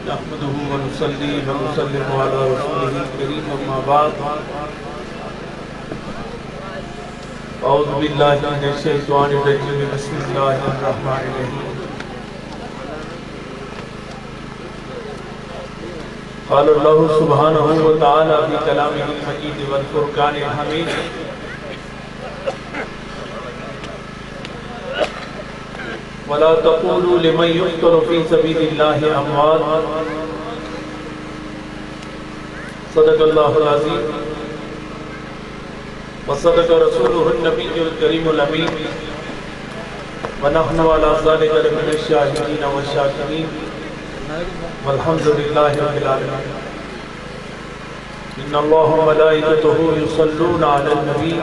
نحمده ونصلي ونسلم على رسوله الكريم اما بعد اعوذ باللہ من الشیطان الرجیم بسم اللہ الرحمن الرحیم قال اللہ سبحانہ وتعالی فی کلامہ المجید والفرقان الحمید ولا تقولوا لمن يقتل في سبيل الله اموات صدق الله العظيم وصدق رسوله النبي الكريم الامين ونحن على ذلك لمن الشاهدين والشاكرين والحمد لله رب العالمين ان الله وملائكته يصلون على النبي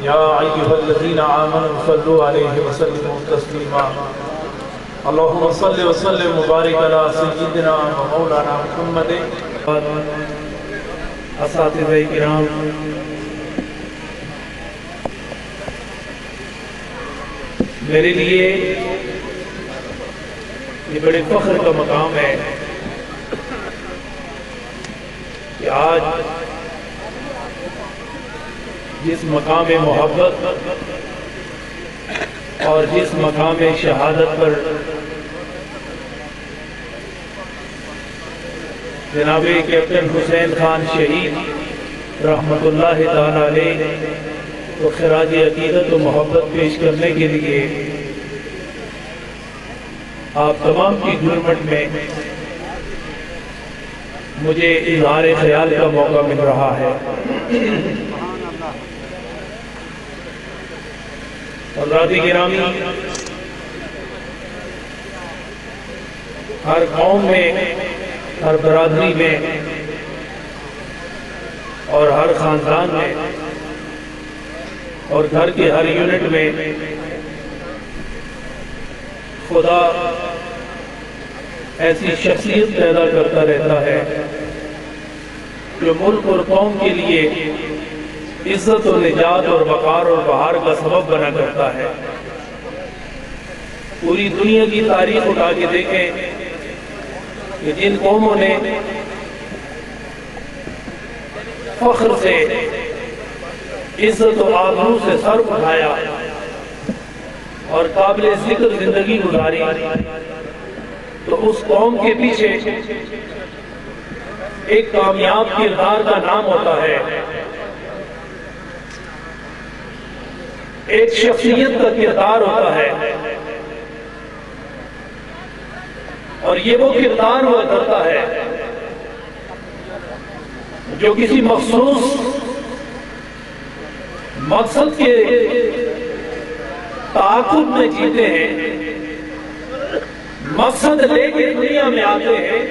یا ایہا الذین آمنوا صلوا علیہ وسلموا تسلیما اللہم صل وسلم مبارک علی سیدنا و مولانا محمد اساتذہ کرام میرے لیے یہ بڑے فخر کا مقام ہے کہ آج جس مقام محبت اور جس مقام شہادت پر جناب کیپٹن حسین خان شہید رحمت اللہ تعالی علیہ کو خراج عقیدت و محبت پیش کرنے کے لیے آپ تمام کی جرمٹ میں مجھے اظہار خیال کا موقع مل رہا ہے حضرات گرامی ہر قوم میں ہر برادری میں اور ہر خاندان میں اور گھر کے ہر یونٹ میں خدا ایسی شخصیت پیدا کرتا رہتا ہے جو ملک اور قوم کے لیے عزت و نجات اور وقار اور بہار کا سبب بنا کرتا ہے پوری دنیا کی تاریخ اٹھا کے دیکھیں کہ جن قوموں نے فخر سے عزت و آبرو سے سر اٹھایا اور قابل ذکر زندگی گزاری تو اس قوم کے پیچھے ایک کامیاب کردار کا نام ہوتا ہے ایک شخصیت کا کردار ہوتا ہے اور یہ وہ کردار ہوا کرتا ہے جو کسی مخصوص مقصد کے تعاقب میں جیتے ہیں مقصد لے کے دنیا میں آتے ہیں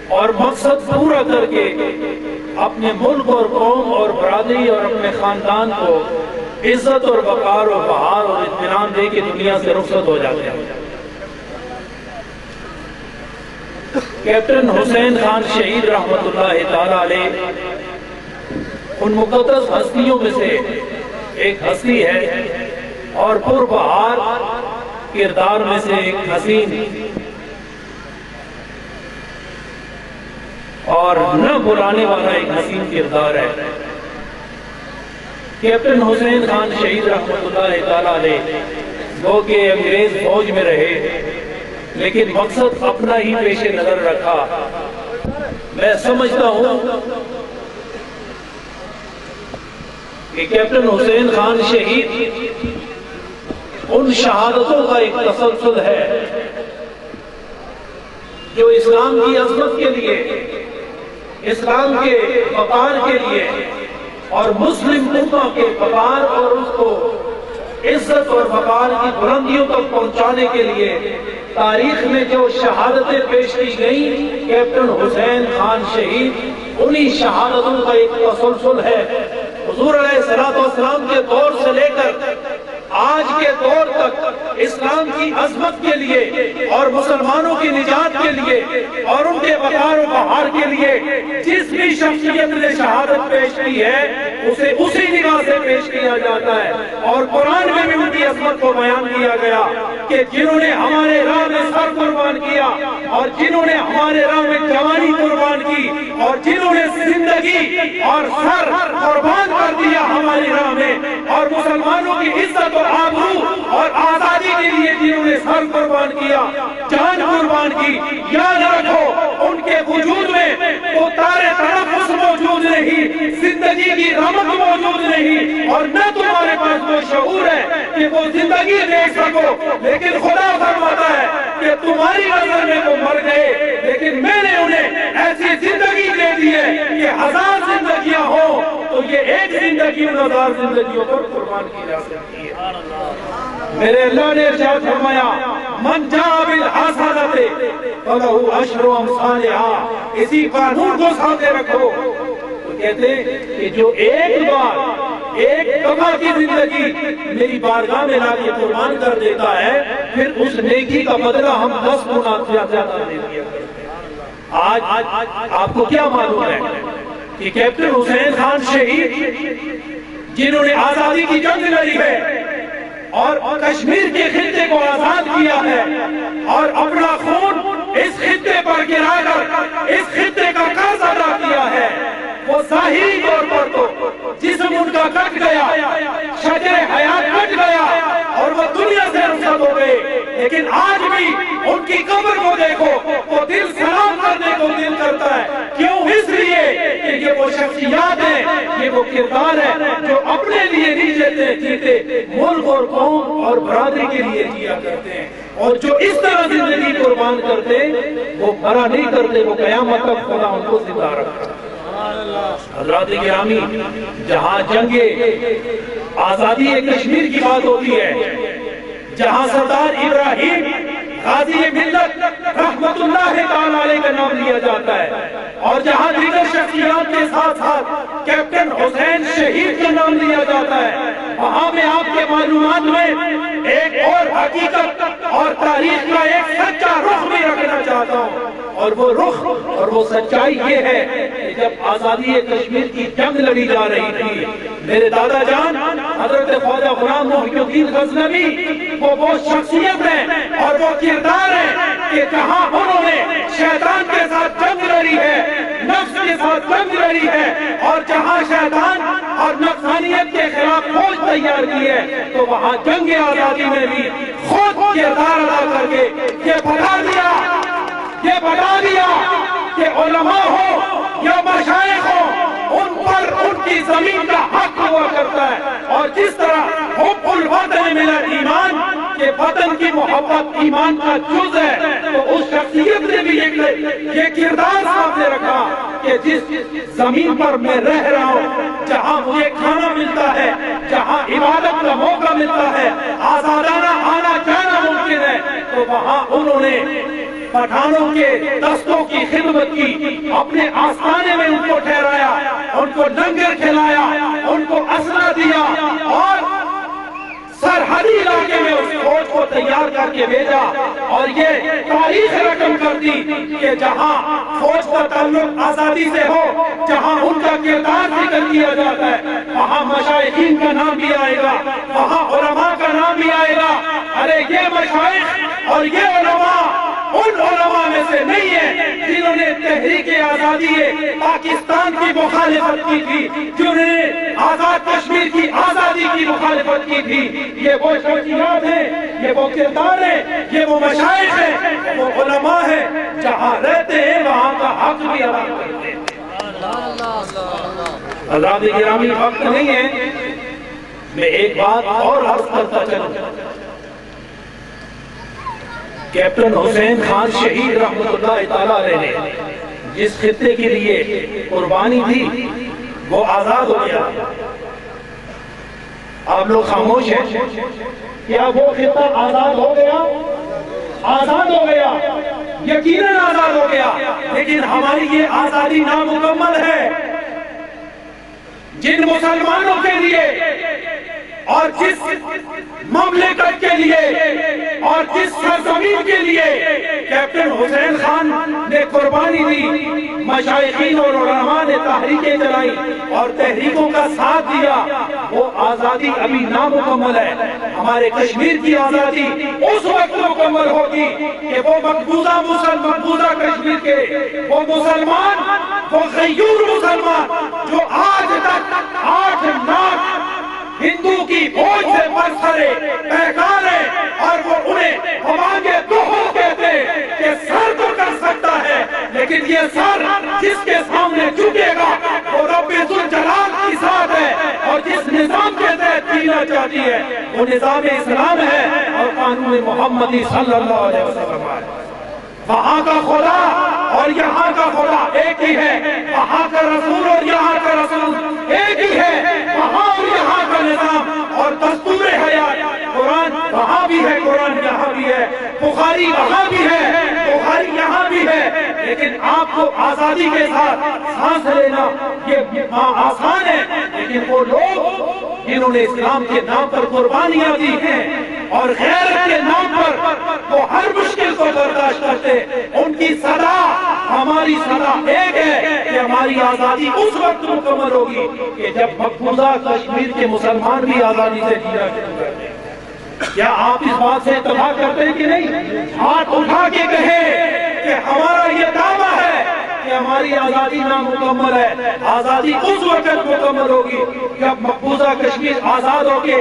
اور مقصد پورا کر کے اپنے ملک اور قوم اور برادری اور اپنے خاندان کو عزت اور وقار و بہار اور اطمینان دے کے دنیا سے رخصت ہو جاتے ہیں کیپٹن حسین خان شہید رحمت اللہ تعالی علیہ ان مقدس ہستیوں میں سے ایک ہستی ہے اور پربہار کردار میں سے ایک حسین اور نہ بلانے والا ایک حسین کردار ہے کیپٹن حسین خان شہید رحمت اللہ تعالی علیہ وہ کہ انگریز فوج میں رہے لیکن مقصد اپنا ہی پیش نظر رکھا میں سمجھتا ہوں کہ کیپٹن حسین خان شہید ان شہادتوں کا ایک تسلسل ہے جو اسلام کی عظمت کے لیے اسلام کے وقار کے لیے اور مسلم امہ کے وقار اور اس کو عزت اور وقار کی بلندیوں تک پہنچانے کے لیے تاریخ میں جو شہادتیں پیش کی گئیں کیپٹن حسین خان شہید انہی شہادتوں کا ایک تسلسل ہے حضور علیہ السلام کے دور سے لے کر آج کے دور تک اسلام کی عظمت کے لیے اور مسلمانوں کی نجات کے لیے لیے اور ان کے وقار و بہار کے لیے جس بھی شخصیت نے شہادت پیش کی ہے اسے اسی نگاہ سے پیش کیا جاتا ہے۔ اور قرآن میں بھی ان کی عظمت کو بیان کیا گیا کہ جنہوں نے ہمارے راہ میں سر قربان کیا اور جنہوں نے ہمارے راہ میں جوانی قربان کی اور جنہوں نے زندگی اور سر قربان کر دیا ہماری راہ میں اور مسلمانوں کی عزت اور آبرو اور آزادی کے لیے جنہوں نے سر قربان کیا، جان قربان کی، یاد رکھو ان کے وجود میں وہ تارے تنفس موجود نہیں، زندگی کی رمق موجود نہیں، اور نہ تمہارے پاس وہ شعور ہے کہ وہ زندگی دیکھ سکو، لیکن خدا فرماتا ہے کہ تمہاری نظر میں وہ مر گئے لیکن میں نے انہیں ایسی زندگی دے دی ہے کہ 1000 زندگیاں ہوں تو یہ ایک زندگی ان 1000 زندگیوں پر قربان کی جا سکتی ہے۔ میرے اللہ نے ارشاد فرمایا من جاء بالحسنۃ فلہ عشر امثالھا، اسی قانون کو سامنے رکھو۔ تو کہتے ہیں کہ جو ایک بار ایک دفعہ کی زندگی میری بارگاہ میں لا کے قربان کر دیتا ہے پھر اس نیکی کا بدلہ ہم 10 گنا زیادہ دے دیا کرتے ہیں۔ آج آپ کو کیا معلوم ہے کہ کیپٹن حسین خان شہید جنہوں نے آزادی کی جنگ لڑی ہے اور کشمیر کے خطے کو آزاد کیا ہے اور اپنا خون اس خطے پر گرا کر اس خطے کا قرض ادا کیا ہے، وہ ظاہری طور پر تو جسم ان کا کٹ گیا، شجر حیات کٹ گیا اور وہ دنیا سے رخصت ہو گئے، لیکن آج بھی ان کی قبر کو دیکھو تو دل سلام کرنے کو دل کرتا ہے۔ کیوں؟ اس لیے کہ یہ وہ شخصیات ہیں، یہ وہ کردار ہے جو اپنے لیے نہیں جیتے، ملک اور قوم اور برادری کے لیے جیا کرتے ہیں، اور جو اس طرح زندگی قربان کرتے وہ مرا نہیں کرتے، وہ قیامت تک خدا ان کو زندہ رکھتا ہے۔ حضرات گرامی، جہاں جنگ آزادی کشمیر کی بات ہوتی ہے، جہاں سردار ابراہیم غازی ملت رحمت اللہ تعالی علیہ کا نام لیا جاتا ہے اور جہاں دیگر شخصیات کے ساتھ ساتھ کیپٹن حسین شہید کا نام لیا جاتا ہے، وہاں میں آپ کے معلومات میں ایک اور حقیقت اور تاریخ کا ایک سچا رخ بھی رکھنا چاہتا ہوں، اور وہ رخ اور وہ سچائی یہ ہے کہ جب آزادی کشمیر کی جنگ لڑی جا رہی تھی، میرے دادا جان حضرت خواجہ غلام محی الدین غزنوی وہ شخصیت ہے اور وہ کردار ہے کہ جہاں انہوں نے شیطان کے ساتھ جنگ لڑی ہے، نفس کے ساتھ جنگ لڑی ہے، اور جہاں شیطان اور نفسانیت کے خلاف فوج تیار کی ہے تو وہاں جنگ آزادی میں بھی خود کردار ادا کر کے یہ بتا دیا کہ علماء ہو یا مشائخ ہو ان پر ان کی زمین کا حق ہوا کرتا ہے، اور جس طرح حب الوطن من الایمان کہ وطن کی محبت ایمان کا جز ہے، تو اس شخصیت نے بھی یہ کردار سامنے رکھا کہ جس زمین پر میں رہ رہا ہوں، جہاں مجھے کھانا ملتا ہے، جہاں عبادت کا موقع ملتا ہے، آزادانہ آنا جانا ممکن ہے، تو وہاں انہوں نے پٹھانوں کے دستوں کی خدمت کی، اپنے آستانے میں ان کو ٹھہرایا، ان کو لنگر کھلایا، ان کو اسلحہ دیا اور سرحدی علاقے میں اس فوج کو تیار کر کے بھیجا، اور یہ تاریخ رقم کر دی کہ جہاں فوج کا تعلق آزادی سے ہو، جہاں ان کا کردار ذکر کیا جاتا ہے، وہاں مشائخین کا نام بھی آئے گا، وہاں علماء کا نام بھی آئے گا۔ ارے یہ مشائخ اور یہ علماء ان علماء میں سے نہیں ہے جنہوں نے تحریک آزادی پاکستان کی مخالفت کی تھی، جنہوں نے آزاد کشمیر کی آزادی کی مخالفت کی تھی۔ یہ وہ شخصیات ہیں، یہ وہ کردار ہیں، یہ وہ مشائخ ہیں، وہ علماء ہیں، جہاں رہتے ہیں وہاں کا حق بھی ادا کرتے ہیں۔ حضرات گرامی، وقت نہیں ہے، میں ایک بات اور عرض کرتا چلوں۔ کیپٹن حسین خان شہید رحمت اللہ تعالی علیہ نے جس خطے کے لیے قربانی دی وہ آزاد ہو گیا۔ آپ لوگ خاموش ہیں، کیا وہ خطہ آزاد ہو گیا؟ آزاد ہو گیا، یقیناً آزاد ہو گیا، لیکن ہماری یہ آزادی نامکمل ہے۔ جن مسلمانوں کے لیے اور جس مملکت کے لیے اور جس سرزمین کے لیے کیپٹن حسین خان نے قربانی دی، مشائخین اور علماء نے تحریکیں چلائی اور تحریکوں کا ساتھ دیا، وہ آزادی ابھی نامکمل ہے۔ ہمارے کشمیر کی آزادی اس وقت مکمل ہوگی کہ وہ مقبوضہ کشمیر کے وہ مسلمان، وہ غیور مسلمان جو آج تک 8 لاکھ ہندو کی بوجھ سے برسرے بہکار ہے، اور وہ انہیں ہمارے دوہو کہتے کہ سر تو کر سکتا ہے لیکن یہ سر جس کے سامنے جھکے گا وہ رب ذوالجلال کی ذات ہے، اور جس نظام کے تحت جینا چاہتی ہے وہ نظام اسلام ہے اور قانون محمدی صلی اللہ علیہ وسلم ہے۔ وہاں کا خدا اور یہاں کا خدا ایک ہی ہے، وہاں کا رسول اور یہاں کا رسول ایک ہی ہے، وہاں اور یہاں کا نظام اور دستور حیات، قرآن وہاں بھی ہے، قرآن یہاں بھی ہے، بخاری وہاں بھی ہے، بخاری یہاں بھی ہے، لیکن آپ کو آزادی کے ساتھ سانس لینا یہ آسان ہے، لیکن وہ لوگ جنہوں نے اسلام کے نام پر قربانیاں دی ہیں اور غیرت کے نام پر وہ ہر مشکل کو برداشت کرتے، ان کی صدا ہماری صدا ایک ہے کہ ہماری آزادی اس وقت مکمل ہوگی کہ جب مقبوضہ کشمیر کے مسلمان بھی آزادی سے جینا شروع کرتے ہیں۔ کیا آپ اس بات سے اتفاق کرتے ہیں کہ نہیں؟ ہاتھ اٹھا کے کہیں کہ ہمارا یہ دعویٰ ہے کہ ہماری آزادی نامکمل ہے، آزادی اس وقت مکمل ہوگی جب مقبوضہ کشمیر آزاد ہو کے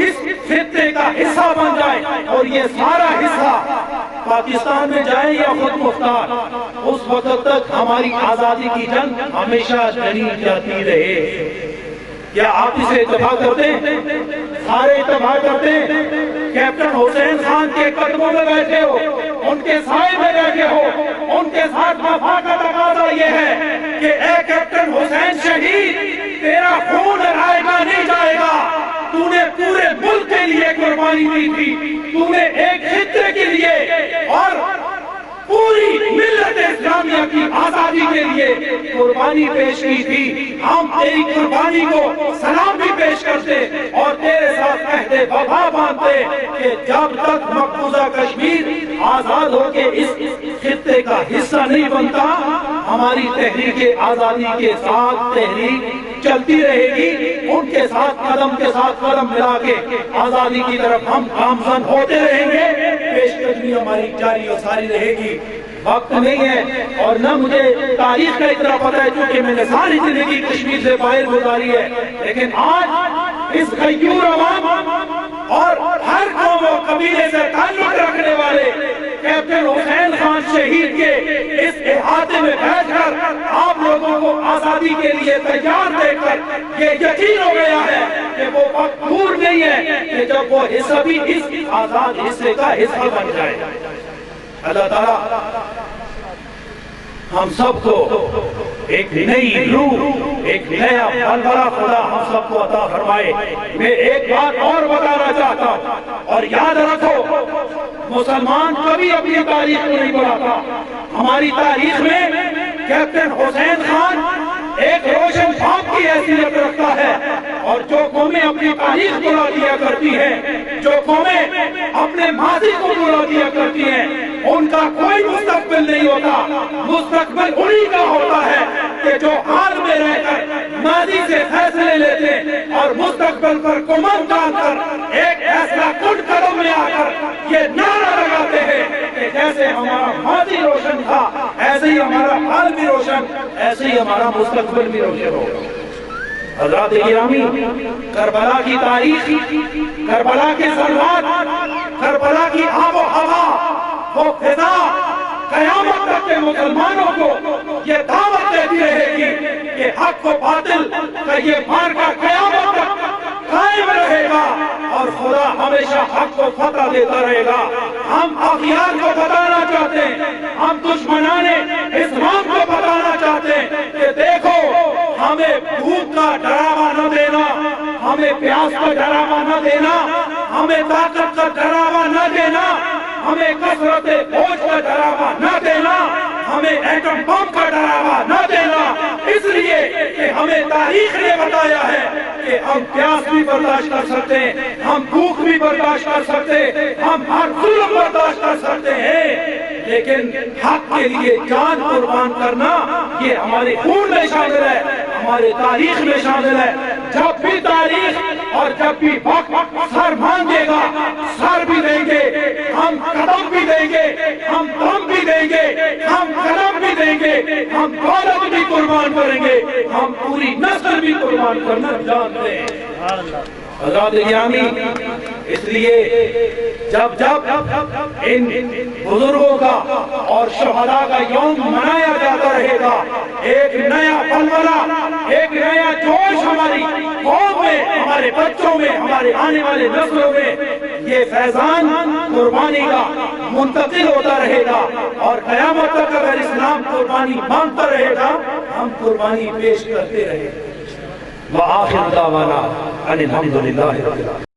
اس خطے کا حصہ بن جائے، اور یہ سارا حصہ پاکستان میں جائے یا خود مختار، اس وقت تک ہماری آزادی کی جنگ ہمیشہ جاری جاتی رہے۔ کیا آپ اسے اتفاق کرتے ہیں؟ سارے اتفاق کرتے ہیں؟ کیپٹن حسین خان کے قدموں میں بیٹھے ہو، ان کے سائے میں بیٹھے ہو، ان کے ساتھ وفا کا تقاضا یہ ہے کہ اے کیپٹن حسین شہید، تیرا خون رائے گا نہیں جائے گا، تو نے پورے ملک کے لیے قربانی دی تھی، تو نے ایک خطے کے لیے اور پوری ملت اسلامیہ کی آزادی کے لیے قربانی پیش کی تھی، ہم تیری قربانی کو سلام بھی پیش کرتے اور تیرے ساتھ عہد وفا باندھتے کہ جب تک مقبوضہ کشمیر آزاد ہو کے اس خطے کا حصہ نہیں بنتا، ہماری تحریک آزادی کے ساتھ تحریک چلتی رہے گی، ان کے ساتھ قدم ملا کے آزادی کی طرف ہم گامزن ہوتے رہیں گے، پیش قدمی ہماری جاری و ساری رہے گی۔ وقت نہیں ہے اور نہ مجھے تاریخ کا اتنا پتہ ہے چونکہ میں نے ساری زندگی کشمیر سے باہر گزاری ہے، لیکن آج اس غیور عوام اور ہر قوم و قبیلے سے تعلق رکھنے والے کیپٹن حسین خان شہید کے اس احاطے میں بیٹھ کر آپ لوگوں کو آزادی کے لیے تیار دیکھ کر یہ یقین ہو گیا ہے کہ وہ وقت دور نہیں ہے کہ جب وہ حصہ بھی اس آزاد حصے کا حصہ بن جائے۔ اللہ تعالیٰ ہم سب کو ایک نئی روح، ایک نیا بلبلا خدا ہم سب کو عطا فرمائے۔ میں ایک بات اور بتانا چاہتا ہوں، اور یاد رکھو مسلمان کبھی اپنی تاریخ کو نہیں بلاتا، ہماری تاریخ میں کیپٹن حسین خان ایک روشن خواب کی حیثیت رکھتا ہے، اور جو قومیں اپنی تاریخ بلا دیا کرتی ہیں، جو قومیں اپنے ماضی کو بلا دیا کرتی ہیں، ان کا کوئی مستقبل نہیں ہوتا، مستقبل انہی کا ہوتا ہے کہ جو حال میں رہ کر ماضی سے فیصلے لیتے اور مستقبل پر کمر ڈال کر ایک ایسا کن قدم میں آ کر یہ نعرہ لگاتے ہیں کہ جیسے ہمارا ماضی روشن تھا ایسے ہی ہمارا حال بھی روشن، ایسے ہی ہمارا مستقبل بھی روشن ہوگا۔ حضرات گرامی، کربلا کی تاریخ، کربلا کے ذرات، کربلا کی آب و ہوا، وہ فضا قیامت تک کے مسلمانوں کو یہ دعوت دیتی رہے گی کہ حق و باطل کا یہ معرکہ قیامت تک قائم رہے گا اور خدا ہمیشہ حق کو فتح دیتا رہے گا۔ ہم اغیار کو بتانا چاہتے ہیں، ہم دشمنان اسلام کو بتانا چاہتے ہیں کہ دیکھو ہمیں بھوک کا ڈراوا نہ دینا، ہمیں پیاس کا ڈراوا نہ دینا، ہمیں طاقت کا ڈراوا نہ دینا، ہمیں کثرت فوج کا ڈراوا نہ دینا، ہمیں ایٹم بم کا ڈراوا نہ دینا، اس لیے کہ ہم ہمیں تاریخ نے بتایا ہے کہ ہم پیاس بھی برداشت کر سکتے ہیں، ہم بھوک بھی برداشت کر سکتے ہیں، ہم ہر ظلم برداشت کر سکتے ہیں، لیکن حق کے لیے جان قربان کرنا یہ ہمارے خون میں شامل ہے، ہمارے تاریخ میں شامل ہے۔ جب بھی تاریخ اور جب بھی وقت سر مانگے گا، سر بھی دیں گے، ہم قدم بھی دیں گے، ہم دم بھی دیں گے، ہم قدم بھی دیں گے، ہم دولت بھی قربان کریں گے، ہم پوری نسل بھی قربان کرنا جانتے ہیں۔ حضرات گرامی، اس لیے جب ان بزرگوں کا اور شہداء کا یوم منایا جاتا رہے گا، ایک نیا پلولا، ایک نیا جوش ہماری قوم میں، ہمارے بچوں میں، ہمارے آنے والے نسلوں میں یہ فیضان قربانی کا منتقل ہوتا رہے گا، اور قیامت تک اگر اسلام قربانی مانگتا رہے گا، ہم قربانی پیش کرتے رہے گا۔ وآخر دعوانا ان الحمد للہ رب العالمین۔